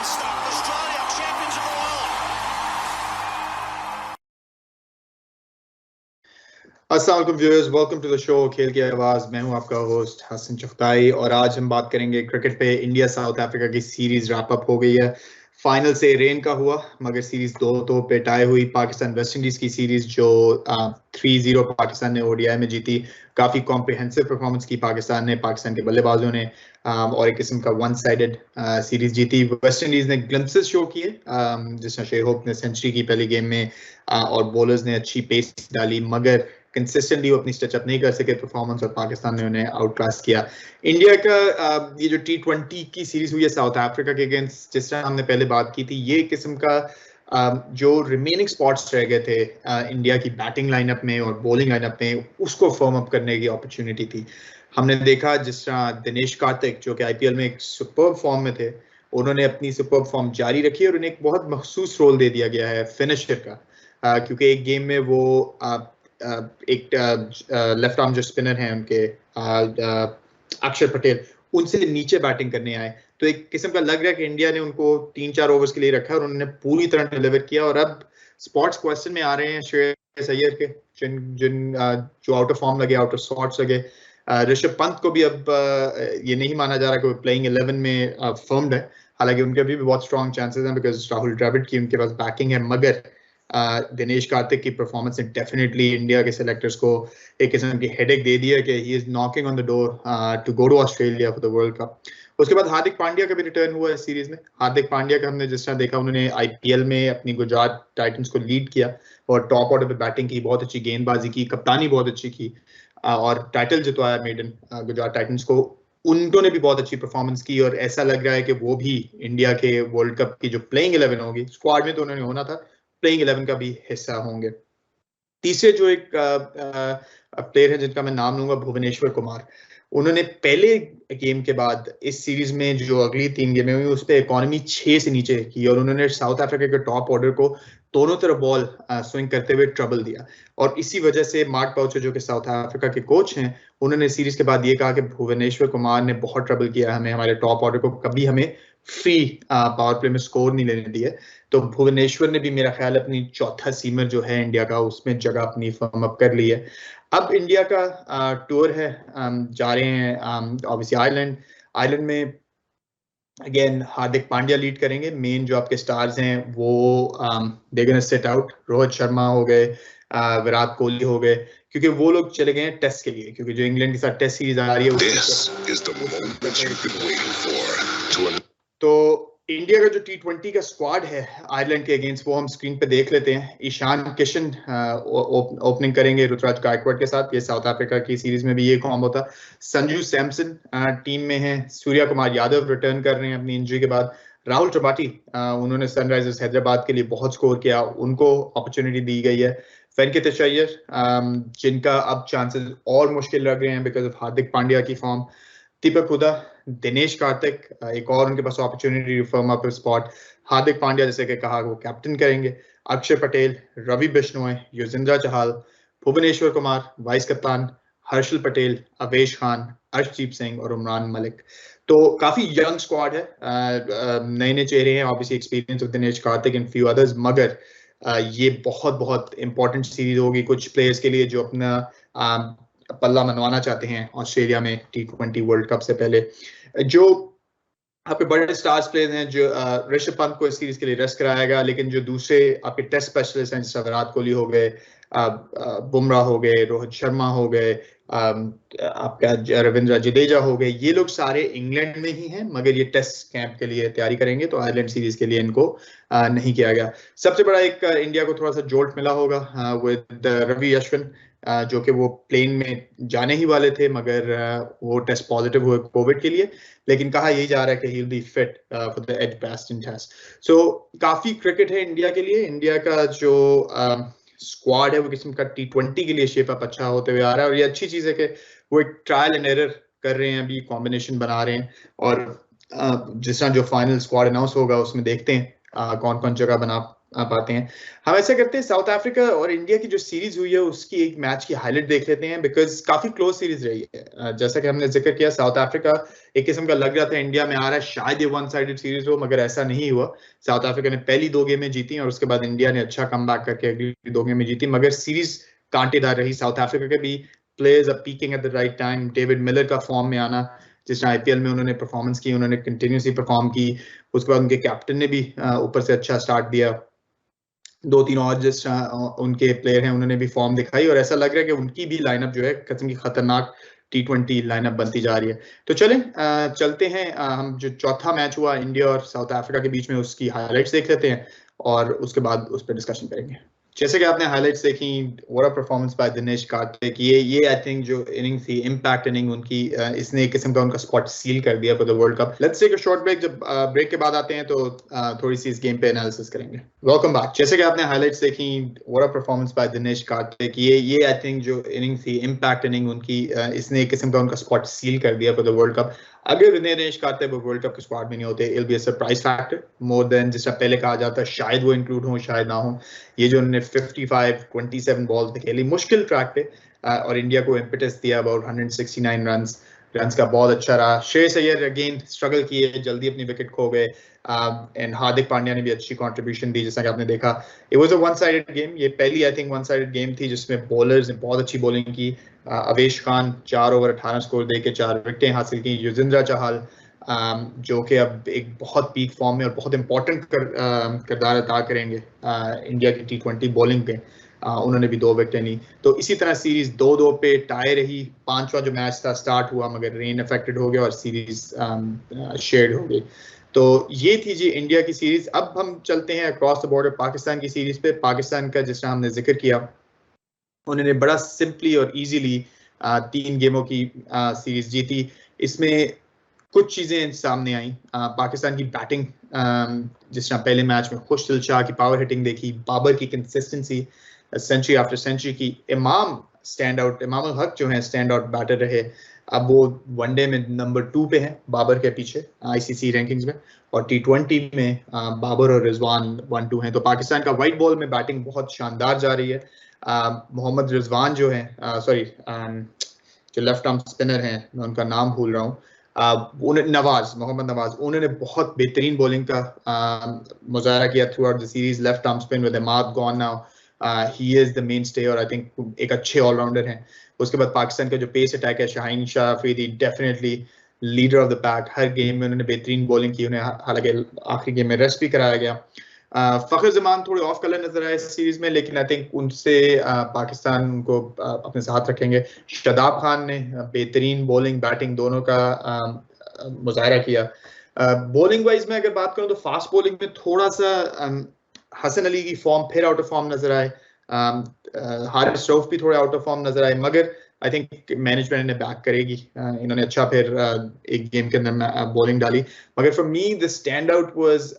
unstopped Australia, champions of the world. अस्सलाम वालेकुम viewers, welcome to the show खेल की आवाज। मैं हूं आपका होस्ट हसन चगताई और आज हम बात करेंगे क्रिकेट पे। इंडिया साउथ अफ्रीका की सीरीज रैप अप हो गई है। फाइनल से रेन का हुआ मगर सीरीज 2-2 पे टाई हुई। पाकिस्तान वेस्ट इंडीज की सीरीज जो 3-0 पाकिस्तान ने ओडीआई में जीती। काफी कॉम्प्रिहेंसिव परफॉर्मेंस की पाकिस्तान ने, पाकिस्तान के बल्लेबाजों ने, और एक किस्म का वन साइडेड सीरीज जीती। वेस्ट इंडीज ने ग्लिम्पसेस शो किए, जिसमें शेख होप ने सेंचुरी की पहली गेम में, और बॉलर्स ने अच्छी पेस डाली मगर कंसिस्टेंटली वो अपनी स्टेच अप नहीं कर सके परफॉर्मेंस, और पाकिस्तान ने उन्हें आउट क्लास किया। इंडिया का ये जो T20 की सीरीज हुई है साउथ अफ्रीका के अगेंस्ट, जिस तरह हमने पहले बात की थी, ये किस्म का जो रिमेनिंग स्पॉट्स रह गए थे इंडिया की बैटिंग लाइनअप में और बॉलिंग लाइनअप में, उसको फर्म अप करने की अपॉर्चुनिटी थी। हमने देखा जिस तरह दिनेश कार्तिक जो कि आईपीएल में एक सुपर्ब फॉर्म में थे, उन्होंने अपनी सुपर्ब फॉर्म जारी रखी और उन्हें एक बहुत मखसूस रोल दे दिया गया है फिनिशर का, क्योंकि एक गेम में वो एक लेफ्ट आर्म जो स्पिनर हैं उनके अक्षर पटेल, उनसे नीचे बैटिंग करने आए। तो एक किस्म का लग रहा है कि इंडिया ने उनको 3-4 ओवर्स के लिए रखा और उन्होंने पूरी तरह डिलीवर किया। और अब स्पॉट्स क्वेश्चन में आ रहे हैं श्रेयस अय्यर के, जिन जो आउट ऑफ फॉर्म लगे, आउट ऑफ सॉर्ट्स लगे। ऋषभ पंत को भी अब ये नहीं माना जा रहा कि वो प्लेइंग 11 में फर्म्ड है, हालांकि उनके भी बहुत स्ट्रॉन्ग चांसेस हैं बिकॉज राहुल द्रविड़ की उनके पास बैकिंग है। मगर दिनेश कार्तिक की परफॉर्मेंस ने डेफिनेटली इंडिया के सिलेक्टर्स को एक किस्म की हेडेक दे दिया कि he is knocking on the door to go to Australia for the world cup. उसके बाद हार्दिक पांड्या का भी रिटर्न हुआ इस सीरीज में। हार्दिक पांड्या का हमने जिस तरह देखा, उन्होंने आईपीएल में अपनी गुजरात टाइटंस को लीड किया और टॉप ऑर्डर पे बैटिंग की, बहुत अच्छी गेंदबाजी की, कप्तानी बहुत अच्छी की, और टाइटल जितवाया मेडन गुजरात टाइटंस को। उन्होंने भी बहुत अच्छी परफॉर्मेंस की और ऐसा लग रहा है कि वो भी इंडिया के वर्ल्ड कप की जो प्लेइंग 11 होगी, स्क्वाड में तो उन्होंने होना था, प्लेइंग 11 का भी हिस्सा होंगे। तीसरे जो एक प्लेयर है जिनका मैं नाम लूंगा, भुवनेश्वर कुमार। उन्होंने पहले गेम के बाद इस सीरीज में जो अगली 3 गेमें हुई उस पर इकोनॉमी 6 से नीचे की और उन्होंने साउथ अफ्रीका के टॉप ऑर्डर को दोनों तरफ बॉल स्विंग करते हुए ट्रबल दिया। और इसी वजह से मार्क पाउचर जो कि साउथ अफ्रीका के कोच हैं, उन्होंने सीरीज के बाद ये कहा कि भुवनेश्वर कुमार ने बहुत ट्रबल किया हमें, हमारे टॉप ऑर्डर को कभी हमें फ्री पावर प्ले में स्कोर नहीं लेने दिया। तो भुवनेश्वर ने भी मेरा ख्याल अपनी चौथा सीमर जो है इंडिया का, उसमें जगह अपनी फर्म अप कर ली है। अब इंडिया का टूर है, जा रहे हैं ऑब्वियसली आयरलैंड में। अगेन हार्दिक पांड्या लीड करेंगे। मेन जो आपके स्टार्स हैं वो they gonna sit out. Rohit Sharma हो गए, विराट कोहली हो गए, क्योंकि वो लोग चले गए हैं टेस्ट के लिए, क्योंकि जो इंग्लैंड के साथ टेस्ट सीरीज आ रही है। तो इंडिया का जो T20 का स्क्वाड है आयरलैंड के अगेंस्ट, वो हम स्क्रीन पे देख लेते हैं। ईशान किशन ओपनिंग करेंगे ऋतुराज गायकवाड़ के साथ। ये साउथ अफ्रीका की सीरीज में भी ये कॉम्बो था। संजू सैमसन टीम में है। सूर्या कुमार यादव रिटर्न कर रहे हैं अपनी इंजरी के बाद। राहुल त्रिपाठी, उन्होंने सनराइजर्स हैदराबाद के लिए बहुत स्कोर किया, उनको अपॉर्चुनिटी दी गई है। वेंकटेश अय्यर, जिनका अब चांसेस और मुश्किल लग रहे हैं बिकॉज ऑफ हार्दिक पांड्या की फॉर्म। दीपक हुडा, दिनेश कार्तिक, एक और उनके पास opportunity firm up spot. Hardik Pandya जैसे कि कहा वो कैप्टन करेंगे। अक्षर पटेल, रवि बिश्नोई, युजवेंद्र चहल, भुवनेश्वर कुमार वाइस कप्तान, हर्षल पटेल, अवेश खान, अर्शदीप सिंह और उमरान मलिक। तो काफी यंग स्क्वाड है, नए नए चेहरे हैं, obviously experience of Dinesh Karthik and few others. मगर ये बहुत बहुत इंपॉर्टेंट सीरीज होगी कुछ प्लेयर्स के लिए जो अपना पल्ला मनवाना चाहते हैं ऑस्ट्रेलिया में T20 वर्ल्ड कप से पहले। जो आपके बड़े स्टार्स प्लेयर्स हैं, जो ऋषभ पंत को इस सीरीज के लिए रेस्ट कराएगा, लेकिन जो दूसरे आपके टेस्ट स्पेशलिस्ट हैं जैसे विराट कोहली हो गए, बुमराह हो गए, रोहित शर्मा हो गए, आपका रविंद्र जडेजा हो गए, ये लोग सारे इंग्लैंड में ही हैं मगर ये टेस्ट कैंप के लिए तैयारी करेंगे, तो आयरलैंड सीरीज के लिए इनको नहीं किया गया। सबसे बड़ा एक इंडिया को थोड़ा सा जोल्ट मिला होगा विद रवि अश्विन, जो कि वो प्लेन में जाने ही वाले थे मगर वो टेस्ट पॉजिटिव हुए कोविड के लिए, लेकिन कहा यही जा रहा है कि he will be fit for the Edgbaston test. So काफी क्रिकेट है इंडिया के लिए। इंडिया का जो स्क्वाड है वो किस्म का T20 के लिए शेप अप अच्छा होते हुए आ रहा है, और ये अच्छी चीज है कि वो एक ट्रायल एंड एरर कर रहे हैं, अभी कॉम्बिनेशन बना रहे हैं, और जिस तरह जो फाइनल स्क्वाड अनाउंस होगा उसमें देखते हैं कौन कौन जगह पाते हैं। हम ऐसा करते हैं, साउथ अफ्रीका और इंडिया की जो सीरीज हुई है उसकी एक मैच की हाईलाइट देख लेते हैं, बिकॉज काफी क्लोज सीरीज रही है। जैसा कि हमने जिक्र किया, साउथ अफ्रीका एक किस्म का लग रहा था इंडिया में आ रहा है, शायद ये वन साइडेड सीरीज हो, मगर ऐसा नहीं हुआ। साउथ अफ्रीका ने पहली 2 गेमें जीती और उसके बाद इंडिया ने अच्छा कमबैक करके अगली 2 गेमें जीती, मगर सीरीज कांटेदार रही। साउथ अफ्रीका के भी players are peaking at the right time. David Miller का फॉर्म में आना, जिस तरह आईपीएल में उन्होंने परफॉर्मेंस की, उन्होंने कंटिन्यूसली परफॉर्म की। उसके बाद उनके कैप्टन ने भी ऊपर से अच्छा स्टार्ट दिया। 2-3 और जिस उनके प्लेयर हैं उन्होंने भी फॉर्म दिखाई, और ऐसा लग रहा है कि उनकी भी लाइनअप जो है किस्म की खतरनाक T20 लाइनअप बनती जा रही है। तो चलें चलते हैं, हम जो चौथा मैच हुआ इंडिया और साउथ अफ्रीका के बीच में उसकी हाइलाइट्स देख लेते हैं और उसके बाद उस पर डिस्कशन करेंगे। जैसे कि आपने हाइलाइट्स देखी, what a performance by Dinesh Karthik. ये आई थिंक जो इनिंग थी, इंपैक्ट इनिंग उनकी, इसने एक किस्म का उनका स्पॉट सील कर दिया for the world cup. Let's take a short break. जब ब्रेक के बाद आते हैं तो थोड़ी सी इस गेम पे एनालिसिस करेंगे। Welcome back. जैसे कि आपने हाइलाइट्स देखी, what a performance by Dinesh Karthik. ये आई थिंक जो इनिंग थी, इंपैक्ट इनिंग उनकी, इसने एक किस्म का उनका स्पॉट सील कर दिया फॉर द वर्ल्ड कप। अगर दिनेश कार्तिक वर्ल्ड कप के स्क्वाड में नहीं होते, it will be a surprise factor more than जिस तरह पहले कहा जाता है, शायद वो इंक्लूड हो शायद ना हो। ये जो उन्होंने 57 बॉल्स पे खेली मुश्किल ट्रैक पे, और इंडिया को इम्पेटस दिया अबाउट 169 रन्स का बहुत अच्छा रहा। श्रेयस अय्यर अगेन स्ट्रगल किए, जल्दी अपनी विकेट खो गए, एंड हार्दिक पांड्या ने भी अच्छी कंट्रीब्यूशन दी। जैसा कि आपने देखा, it was a one sided game. ये पहली I think one sided game थी जिसमें बॉलर्स ने बहुत अच्छी बॉलिंग की। अवेश खान 4 ओवर 18 स्कोर देके 4 विकेटें हासिल की। युजवेंद्र चहल जो कि अब एक बहुत पीक फॉर्म में और बहुत इंपॉर्टेंट किरदार अदा करेंगे इंडिया की T20 बॉलिंग पे, उन्होंने भी 2 विकेटें ली। तो इसी तरह सीरीज 2-2 पे टाई रही। 5वां जो मैच था स्टार्ट हुआ, मगर रेन अफेक्टेड हो गया और सीरीज शेयर्ड हो गई। तो ये थी जी इंडिया की सीरीज। अब हम चलते हैं अक्रॉस द बॉर्डर पाकिस्तान की सीरीज पे। पाकिस्तान का जिस तरह हमने जिक्र किया, उन्होंने बड़ा सिंपली और इजीली 3 गेमों की सीरीज जीती। इसमें कुछ चीजें सामने आई। पाकिस्तान की बैटिंग, जिस तरह पहले मैच में खुशदिल शाह की पावर हिटिंग देखी, बाबर की कंसिस्टेंसी सेंचुरी आफ्टर सेंचुरी की, इमाम स्टैंड आउट, इमाम उल हक जो है स्टैंड आउट बैटर रहे। अब वो वनडे में नंबर 2 पे हैं बाबर के पीछे आईसीसी रैंकिंग्स में, और T20 में बाबर और रिजवान 1-2 हैं। तो पाकिस्तान का वाइट बॉल में बैटिंग बहुत शानदार जा रही है। मोहम्मद रिजवान जो है, सॉरी, जो लेफ्ट आर्म स्पिनर हैं, मैं उनका नाम भूल रहा हूँ, मोहम्मद नवाज, उन्होंने बहुत बेहतरीन बॉलिंग का मुजाहरा किया through out the series. Left arm spin with Imad gone now, he is the main stay, और आई थिंक एक अच्छे ऑलराउंडर हैं। उसके बाद पाकिस्तान का जो पेस अटैक है, Shaheen Shah Afridi definitely leader of the pack. Her game में उन्होंने बेहतरीन बॉलिंग की, उन्हें हालांकि आखिरी गेम में रेस्ट भी कराया गया। फखर जमान थोड़े ऑफ कलर नजर आए इस सीरीज में, लेकिन आई थिंक उनसे पाकिस्तान उनको अपने साथ रखेंगे। शादाब खान ने बेहतरीन बॉलिंग बैटिंग दोनों का मुजाहरा किया। बॉलिंग वाइज में अगर बात करूं तो फास्ट बॉलिंग में थोड़ा सा हसन अली की फॉर्म फिर आउट ऑफ फॉर्म नजर आए, हारिस रऊफ भी थोड़े आउट ऑफ फॉर्म नजर आए, मगर आई थिंक मैनेजमेंट इन्हें बैक करेगी। इन्होंने अच्छा फिर एक गेम के अंदर बॉलिंग डाली। मगर for me the stand out was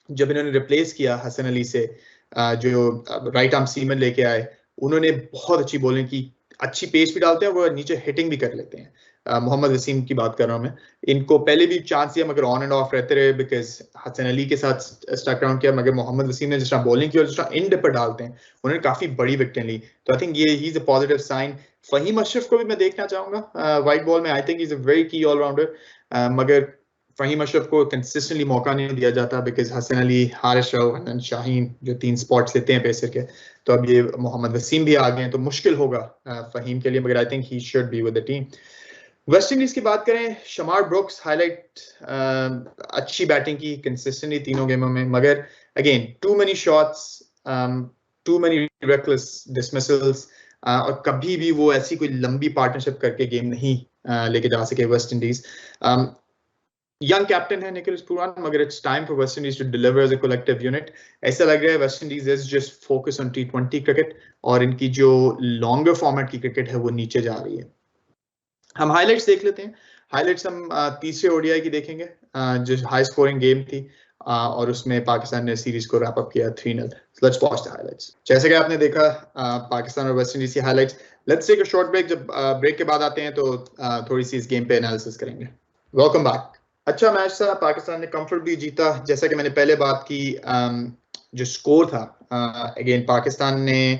जब इन्होंने रिप्लेस किया हसन अली से, जो राइट आर्म सीमर लेके आए, उन्होंने बहुत अच्छी बॉलिंग की, अच्छी पेस भी डालते हैं, वो नीचे हिटिंग भी कर लेते हैं। मोहम्मद वसीम की बात कर रहा हूं मैं। इनको पहले भी चांस दिया मगर ऑन एंड ऑफ रहते रहे, बिकॉज हसन अली के साथ स्टक डाउन किया, मगर मोहम्मद वसीम ने जिस तरह बॉलिंग की और जिस तरह इन डिपर डालते हैं, उन्होंने काफी बड़ी विकेटें ली। तो आई थिंक ये he is a positive sign. Faheem Ashraf को भी मैं देखना चाहूंगा वाइट बॉल में। I think is a very key allrounder, मगर फहीम अशरफ को कंसिस्टेंटली मौका नहीं दिया जाता, बिकॉज हसन अली, हारिस रऊफ एंड शाहीन जो 3 स्पॉट्स लेते हैं पेसर के, तो अब ये मोहम्मद वसीम भी आ गए हैं, तो मुश्किल होगा फहीम के लिए, मगर I think he should be with the team. West Indies की बात करें, शमार ब्रुक्स हाईलाइट, अच्छी बैटिंग की कंसिस्टेंटली 3 गेमों में, मगर again too many shots, too many reckless dismissals, और कभी भी वो ऐसी कोई लंबी पार्टनरशिप करके गेम नहीं लेके जा सके वेस्ट इंडीज। यंग कैप्टन है निकोलस पुरान, मगर it's time for West Indies to deliver as a collective unit. ऐसा लग रहा है West Indies is just focus on T20 cricket, और इनकी जो लॉन्गर फॉर्मेट की क्रिकेट है वो नीचे जा रही है। हम हाइलाइट्स देख लेते हैं। हाइलाइट्स हम तीसरे ओडीआई की देखेंगे, जो हाई स्कोरिंग गेम थी, और उसमें पाकिस्तान ने सीरीज को रैप अप किया 3-0। Let's watch the highlights. जैसे कि आपने देखा पाकिस्तान और वेस्ट इंडीज की highlights. Let's take a short break. जब ब्रेक के बाद आते हैं तो थोड़ी सी इस गेम पे एनालिसिस करेंगे। Welcome back. अच्छा मैच था, पाकिस्तान ने कंफर्टेबली जीता। जैसा कि मैंने पहले बात की, जो स्कोर था अगेन पाकिस्तान ने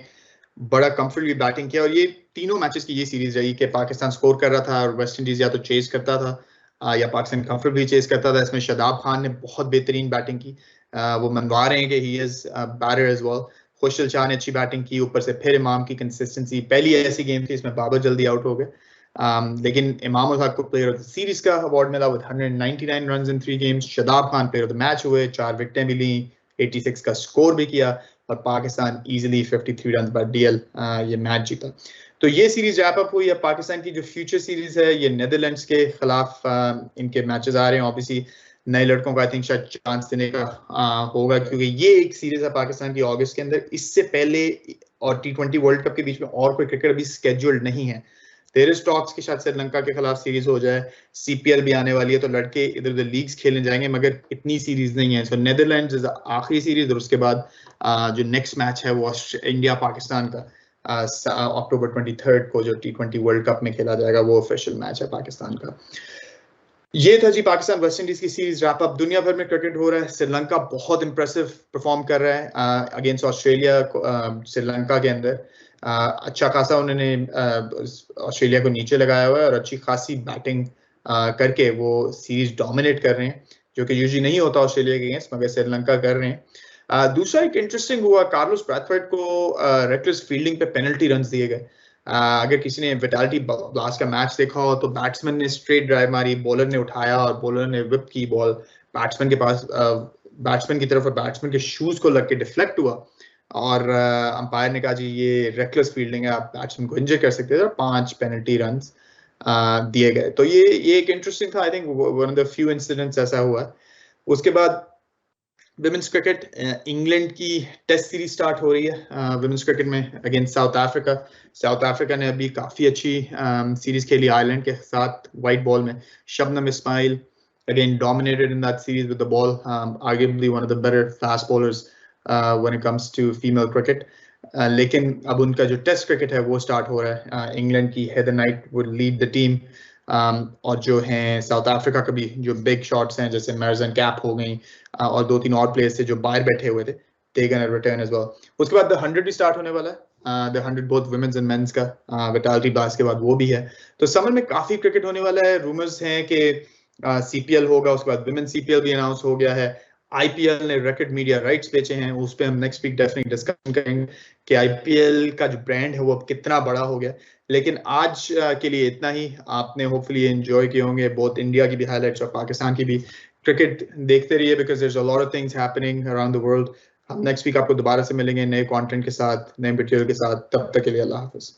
बड़ा कंफर्टेबली बैटिंग किया, और ये तीनों मैचेस की ये सीरीज रही कि पाकिस्तान स्कोर कर रहा था और वेस्ट इंडीज या तो चेज करता था या पाकिस्तान कंफर्टेबली चेज करता था। इसमें शादाब खान ने बहुत बेहतरीन बैटिंग की, वो मनवा रहे हैं कि he is better as well. Khushal Shah ने अच्छी बैटिंग की, ऊपर से फिर इमाम की कंसिस्टेंसी। पहली ऐसी गेम थी इसमें बाबर जल्दी आउट हो गए, लेकिन इमाम उल हक को प्लेयर ऑफ द सीरीज का अवार्ड मिला with 199 runs in 3 games. Shadab Khan player of the match हुए, 4 विकेटें भी ली, 86 का स्कोर भी किया, और पाकिस्तान इजीली 53 रन पर डीएल ये मैच जीता। तो ये सीरीज रैप अप हुई। अब पाकिस्तान की जो फ्यूचर सीरीज है ये नेदरलैंड्स के खिलाफ इनके मैचेस आ रहे हैं। ऑब्वियसली नए लड़कों का आई थिंक शायद चांस देने का होगा, क्योंकि ये एक सीरीज है पाकिस्तान की अगस्त के अंदर। इससे पहले और T20 वर्ल्ड कप के बीच में और कोई क्रिकेट अभी स्केड्यूल्ड नहीं है। देयर इज टॉक्स कि शायद श्रीलंका के खिलाफ सीरीज हो जाए, सीपीएल भी आने वाली है, तो लड़के इधर उधर लीग्स खेलने जाएंगे, मगर इतनी सीरीज नहीं है। सो नेदरलैंड्स इज आखिरी सीरीज, और उसके बाद जो नेक्स्ट मैच है वो इंडिया पाकिस्तान का अक्टूबर 23 को जो T20 वर्ल्ड कप में खेला जाएगा, वो ऑफिशियल मैच है पाकिस्तान का। ये था जी पाकिस्तान वेस्ट इंडीज की सीरीज रैप अप। दुनिया भर में क्रिकेट हो रहा है। श्रीलंका बहुत इंप्रेसिव परफॉर्म कर रहा है अगेंस्ट ऑस्ट्रेलिया। श्रीलंका के अंदर अच्छा खासा उन्होंने ऑस्ट्रेलिया को नीचे लगाया हुआ है, और अच्छी खासी बैटिंग करके वो सीरीज डोमिनेट कर रहे हैं, जो कि यूजुअली नहीं होता ऑस्ट्रेलिया के अगेंस्ट, मगर श्रीलंका कर रहे हैं। दूसरा एक इंटरेस्टिंग हुआ, कार्लोस ब्रैथवेट को रेकलेस फील्डिंग पे पेनल्टी रन दिए गए। अगर किसी ने विटालिटी ब्लास्ट का मैच देखा हो तो बैट्समैन ने स्ट्रेट ड्राइव मारी, बॉलर ने उठाया और बॉलर ने विप की बॉल बैट्समैन के पास, बैट्समैन की तरफ, बैट्समैन के शूज को लग के डिफ्लेक्ट हुआ, और अंपायर ने कहा जी ये रेकलेस फील्डिंग है, आप बैट्समैन को इंजर कर सकते थे, और 5 पेनल्टी रन दिए गए। तो ये एक इंटरेस्टिंग था, I think one of the few incidents ऐसा हुआ। उसके बाद विमेंस क्रिकेट, इंग्लैंड की टेस्ट सीरीज स्टार्ट हो रही है विमेंस क्रिकेट में against south Africa. South Africa ने अभी काफी अच्छी सीरीज खेली आयरलैंड के साथ व्हाइट बॉल में। Shabnam Ismail again dominated in that series with the ball, arguably one of the better fast bowlers when it comes to female cricket. लेकिन अब उनका जो टेस्ट क्रिकेट है वो स्टार्ट हो रहा है। इंग्लैंड की Heather night would lead the team, और जो हैं साउथ अफ्रीका के भी जो बिग शॉट्स हैं जैसे मैरजन कैप हो गई, और 2-3 और प्लेयर्स थे जो बाहर बैठे हुए थे, they gonna return as well. उसके बाद द 100 भी स्टार्ट होने वाला है, the 100 both women's and men's का, विटालिटी ब्लास्ट के बाद वो भी है। तो समर में काफी क्रिकेट होने वाला है। रूमर्स हैं कि सीपीएल होगा, उसके बाद विमेन सीपीएल भी अनाउंस हो गया है। आईपीएल ने रिकॉर्ड मीडिया राइट्स बेचे हैं, उस पे हम नेक्स्ट वीक डेफिनेटली डिस्कशन करेंगे कि आईपीएल का जो ब्रांड है वो अब कितना बड़ा हो गया। लेकिन आज के लिए इतना ही। आपने होपफुली एंजॉय किए होंगे बहुत इंडिया की भी हाइलाइट्स और पाकिस्तान की भी। क्रिकेट देखते रहिए because there is a lot of things happening around the world. हम नेक्स्ट वीक आपको दोबारा से मिलेंगे नए कंटेंट के साथ, नए मटेरियल के साथ। तब तक के लिए अल्लाह हाफिज।